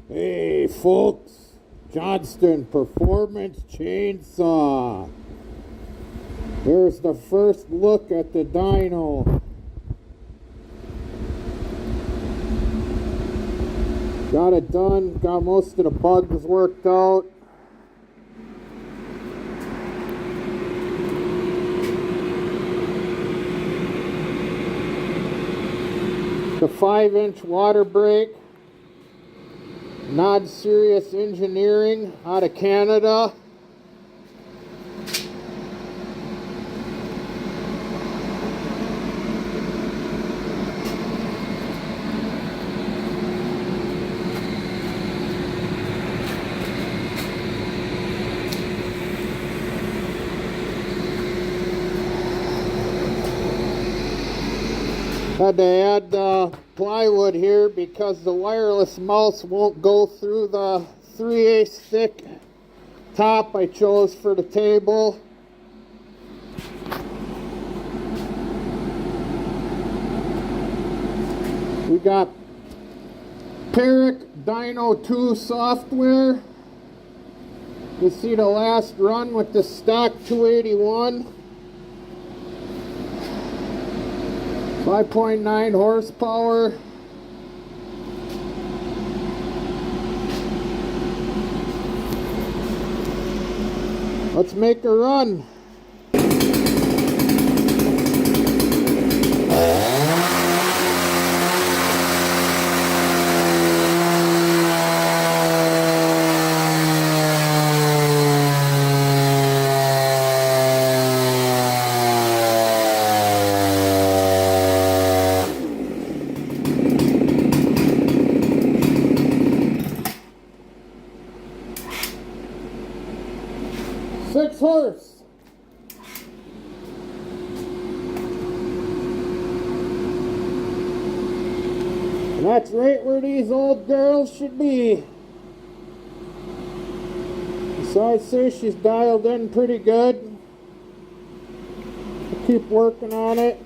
Hey folks, Johnston Performance Chainsaw. Here's the first look at the dyno. Got it done, got most of the bugs worked out. The 5-inch water brake. Not Serious Engineering out of Canada. Had to add plywood here because the wireless mouse won't go through the 3/8 thick top I chose for the table. We got dyno 2 software. You see the last run with the stock 281. 5.9 horsepower. Let's make a run. Six horse. And that's right where these old girls should be. So I'd say she's dialed in pretty good. I'll keep working on it.